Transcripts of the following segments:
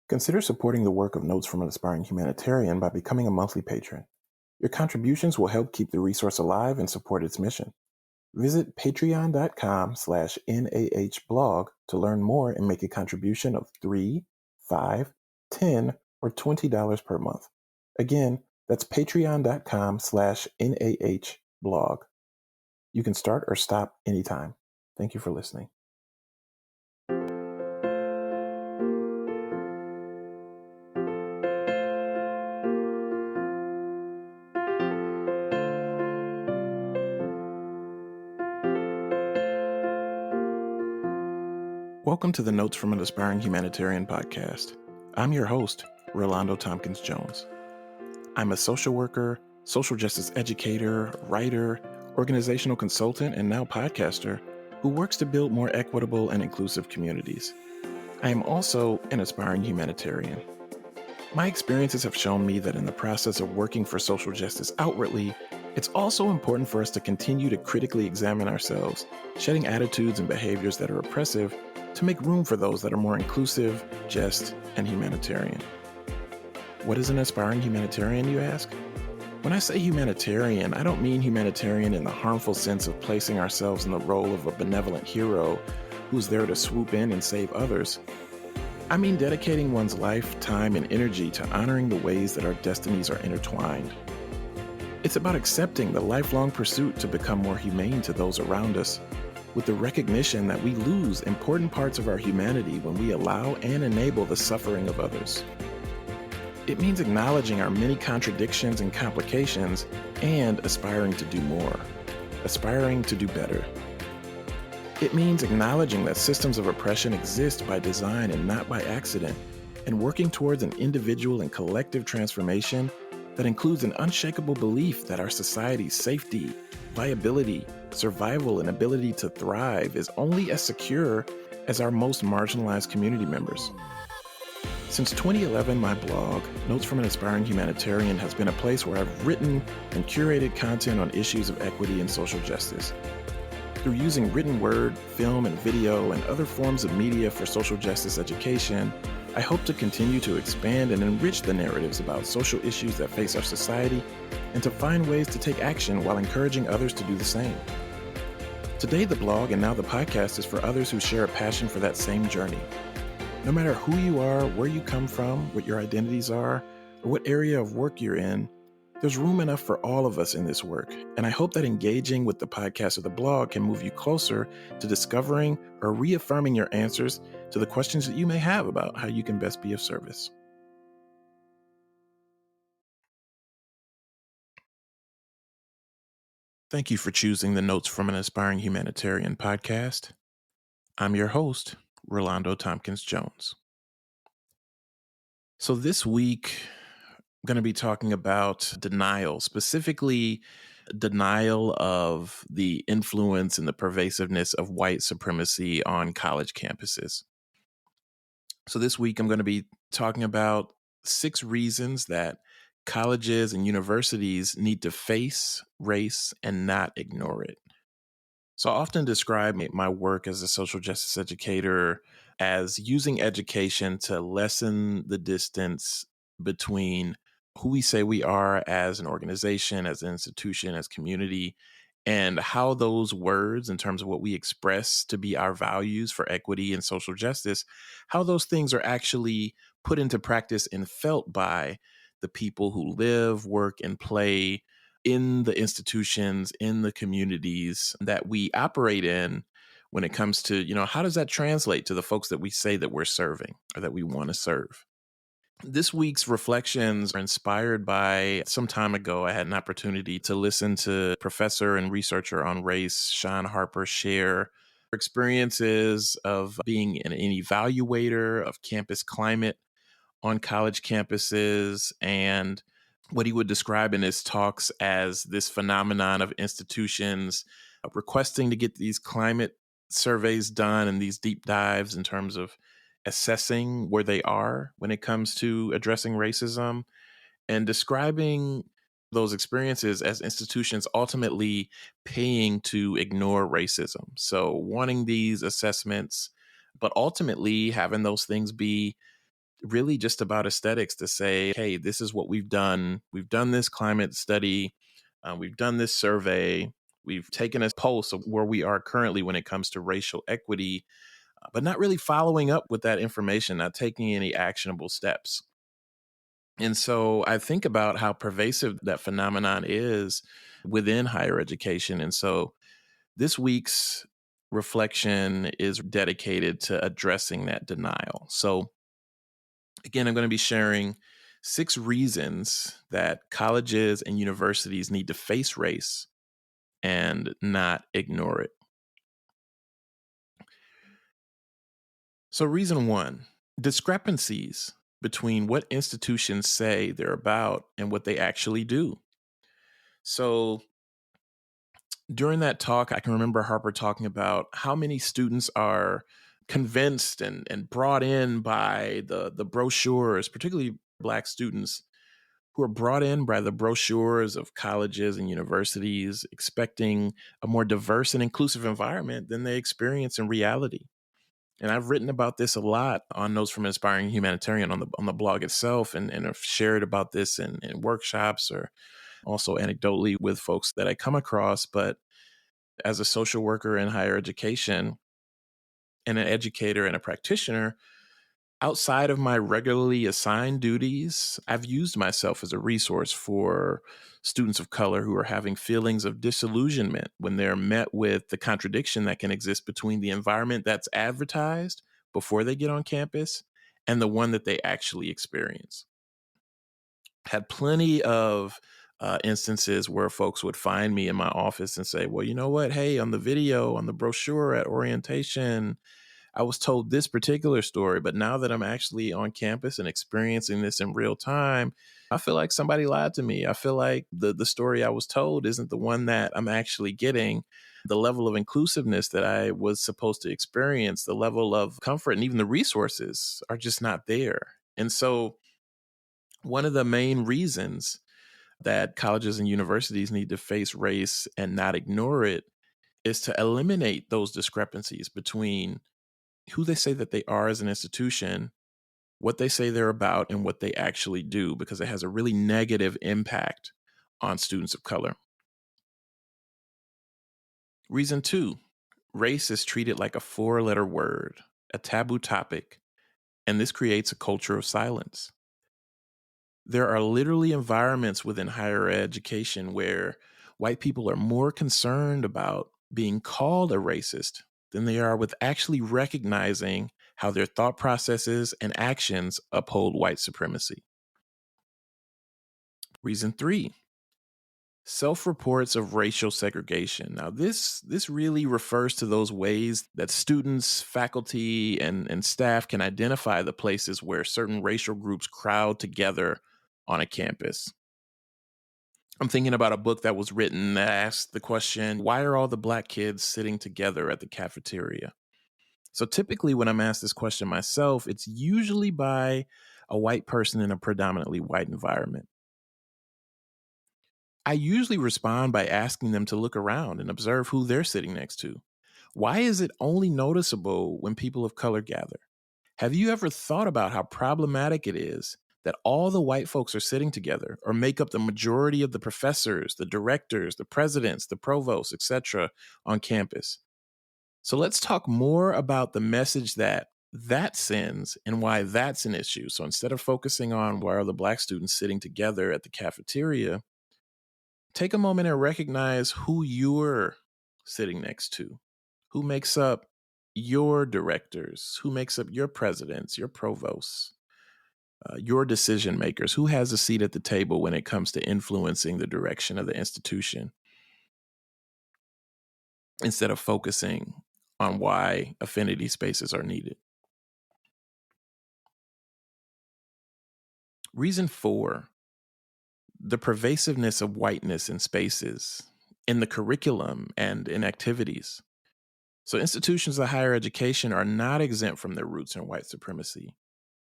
Consider supporting the work of Notes from an Aspiring Humanitarian by becoming a monthly patron. Your contributions will help keep the resource alive and support its mission. Visit patreon.com/NAHblog to learn more and make a contribution of $3, $5, $10, or $20 per month. Again, that's patreon.com/NAHblog. You can start or stop anytime. Thank you for listening. Welcome to the Notes from an Aspiring Humanitarian podcast. I'm your host, Relando Tompkins-Jones. I'm a social worker, social justice educator, writer, organizational consultant, and now podcaster who works to build more equitable and inclusive communities. I am also an aspiring humanitarian. My experiences have shown me that in the process of working for social justice outwardly, it's also important for us to continue to critically examine ourselves, shedding attitudes and behaviors that are oppressive to make room for those that are more inclusive, just, and humanitarian. What is an aspiring humanitarian, you ask? When I say humanitarian, I don't mean humanitarian in the harmful sense of placing ourselves in the role of a benevolent hero who's there to swoop in and save others. I mean dedicating one's life, time, and energy to honoring the ways that our destinies are intertwined. It's about accepting the lifelong pursuit to become more humane to those around us, with the recognition that we lose important parts of our humanity when we allow and enable the suffering of others. It means acknowledging our many contradictions and complications and aspiring to do more, aspiring to do better. It means acknowledging that systems of oppression exist by design and not by accident, and working towards an individual and collective transformation that includes an unshakable belief that our society's safety, viability, survival, and ability to thrive is only as secure as our most marginalized community members. Since 2011, my blog, Notes from an Aspiring Humanitarian, has been a place where I've written and curated content on issues of equity and social justice. Through using written word, film, and video, and other forms of media for social justice education, I hope to continue to expand and enrich the narratives about social issues that face our society and to find ways to take action while encouraging others to do the same. Today, the blog and now the podcast is for others who share a passion for that same journey. No matter who you are, where you come from, what your identities are, or what area of work you're in, there's room enough for all of us in this work, and I hope that engaging with the podcast or the blog can move you closer to discovering or reaffirming your answers to the questions that you may have about how you can best be of service. Thank you for choosing the Notes from an Aspiring Humanitarian podcast. I'm your host, Relando Tompkins-Jones. So this week, I'm going to be talking about denial, specifically denial of the influence and the pervasiveness of white supremacy on college campuses. So this week, I'm going to be talking about 6 reasons that colleges and universities need to face race and not ignore it. So I often describe my work as a social justice educator as using education to lessen the distance between who we say we are as an organization, as an institution, as community, and how those words, in terms of what we express to be our values for equity and social justice, how those things are actually put into practice and felt by the people who live, work, and play in the institutions, in the communities that we operate in when it comes to, how does that translate to the folks that we say that we're serving or that we want to serve? This week's reflections are inspired by some time ago, I had an opportunity to listen to professor and researcher on race, Sean Harper, share experiences of being an evaluator of campus climate on college campuses and what he would describe in his talks as this phenomenon of institutions requesting to get these climate surveys done and these deep dives in terms of assessing where they are when it comes to addressing racism and describing those experiences as institutions ultimately paying to ignore racism. So wanting these assessments, but ultimately having those things be really just about aesthetics to say, hey, this is what we've done. We've done this climate study. We've done this survey. We've taken a pulse of where we are currently when it comes to racial equity, but not really following up with that information, not taking any actionable steps. And so I think about how pervasive that phenomenon is within higher education. And so this week's reflection is dedicated to addressing that denial. So, again, I'm going to be sharing 6 reasons that colleges and universities need to face race and not ignore it. So, reason 1, discrepancies between what institutions say they're about and what they actually do. So, during that talk, I can remember Harper talking about how many students are convinced and brought in by the brochures, particularly Black students who are brought in by the brochures of colleges and universities, expecting a more diverse and inclusive environment than they experience in reality. And I've written about this a lot on Notes from Inspiring Humanitarian on the blog itself, and have shared about this in workshops or also anecdotally with folks that I come across. But as a social worker in higher education and an educator and a practitioner, outside of my regularly assigned duties, I've used myself as a resource for students of color who are having feelings of disillusionment when they're met with the contradiction that can exist between the environment that's advertised before they get on campus and the one that they actually experience. Had plenty of instances where folks would find me in my office and say, well, you know what? Hey, on the video, on the brochure at orientation, I was told this particular story, but now that I'm actually on campus and experiencing this in real time, I feel like somebody lied to me. I feel like the story I was told isn't the one that I'm actually getting. The level of inclusiveness that I was supposed to experience, the level of comfort, and even the resources are just not there. And so, one of the main reasons that colleges and universities need to face race and not ignore it is to eliminate those discrepancies between who they say that they are as an institution, what they say they're about, and what they actually do, because it has a really negative impact on students of color. Reason 2, race is treated like a 4-letter word, a taboo topic, and this creates a culture of silence. There are literally environments within higher education where white people are more concerned about being called a racist than they are with actually recognizing how their thought processes and actions uphold white supremacy. Reason 3, self-reports of racial segregation. Now, this really refers to those ways that students, faculty, and staff can identify the places where certain racial groups crowd together on a campus. I'm thinking about a book that was written that asked the question, why are all the Black kids sitting together at the cafeteria? So typically, when I'm asked this question myself, it's usually by a white person in a predominantly white environment. I usually respond by asking them to look around and observe who they're sitting next to. Why is it only noticeable when people of color gather? Have you ever thought about how problematic it is that all the white folks are sitting together or make up the majority of the professors, the directors, the presidents, the provosts, etc. on campus? So let's talk more about the message that sends and why that's an issue. So instead of focusing on why are the Black students sitting together at the cafeteria, take a moment and recognize who you're sitting next to, who makes up your directors, who makes up your presidents, your provosts, your decision makers, who has a seat at the table when it comes to influencing the direction of the institution, instead of focusing on why affinity spaces are needed. Reason 4, the pervasiveness of whiteness in spaces, in the curriculum, and in activities. So institutions of higher education are not exempt from their roots in white supremacy.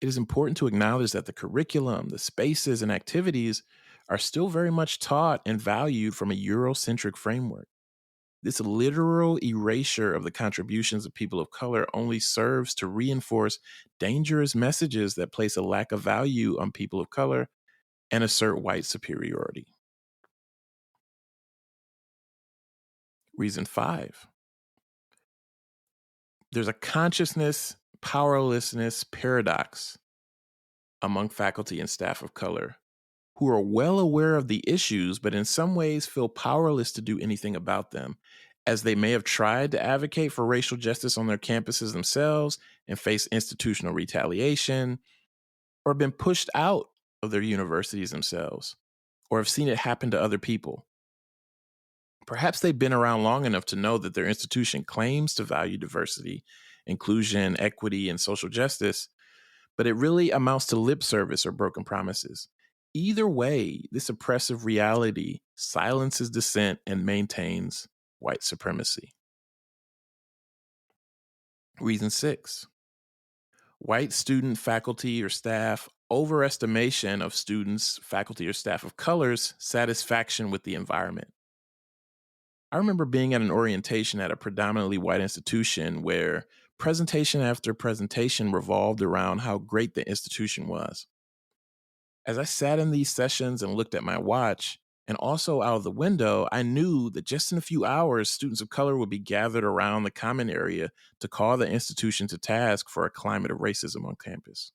It is important to acknowledge that the curriculum, the spaces, and activities are still very much taught and valued from a Eurocentric framework. This literal erasure of the contributions of people of color only serves to reinforce dangerous messages that place a lack of value on people of color and assert white superiority. Reason 5. There's a consciousness powerlessness paradox among faculty and staff of color who are well aware of the issues, but in some ways feel powerless to do anything about them, as they may have tried to advocate for racial justice on their campuses themselves and face institutional retaliation, or been pushed out of their universities themselves, or have seen it happen to other people. Perhaps they've been around long enough to know that their institution claims to value diversity, inclusion, equity, and social justice, but it really amounts to lip service or broken promises. Either way, this oppressive reality silences dissent and maintains white supremacy. Reason 6. White student, faculty, or staff overestimation of students, faculty, or staff of color's satisfaction with the environment. I remember being at an orientation at a predominantly white institution where presentation after presentation revolved around how great the institution was. As I sat in these sessions and looked at my watch, and also out of the window, I knew that just in a few hours, students of color would be gathered around the common area to call the institution to task for a climate of racism on campus.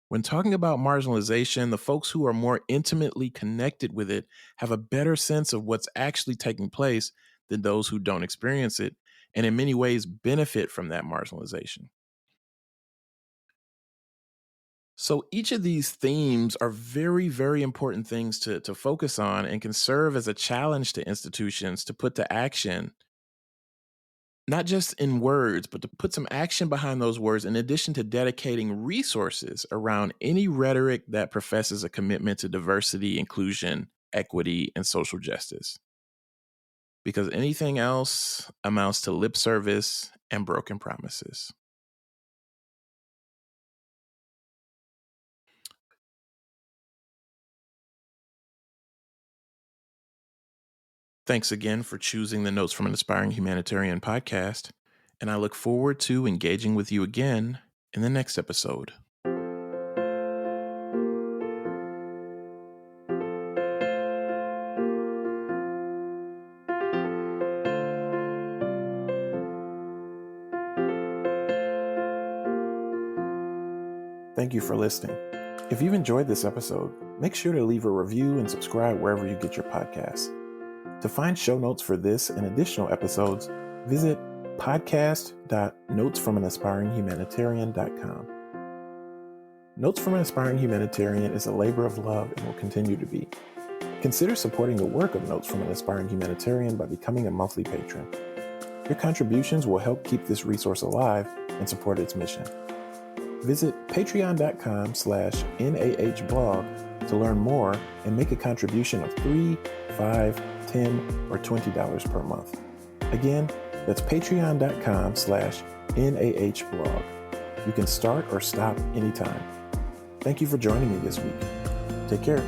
When talking about marginalization, the folks who are more intimately connected with it have a better sense of what's actually taking place than those who don't experience it, and in many ways benefit from that marginalization. So each of these themes are very, very important things to focus on and can serve as a challenge to institutions to put to action, not just in words, but to put some action behind those words, in addition to dedicating resources around any rhetoric that professes a commitment to diversity, inclusion, equity, and social justice. Because anything else amounts to lip service and broken promises. Thanks again for choosing the Notes from an Aspiring Humanitarian podcast, and I look forward to engaging with you again in the next episode. Thank you for listening. If you've enjoyed this episode, make sure to leave a review and subscribe wherever you get your podcasts. To find show notes for this and additional episodes, visit podcast.notesfromanaspiringhumanitarian.com. Notes from an Aspiring Humanitarian is a labor of love and will continue to be. Consider supporting the work of Notes from an Aspiring Humanitarian by becoming a monthly patron. Your contributions will help keep this resource alive and support its mission. Visit patreon.com/NAHblog to learn more and make a contribution of $3, $5, $10, or $20 per month. Again, that's patreon.com/NAHblog. You can start or stop anytime. Thank you for joining me this week. Take care.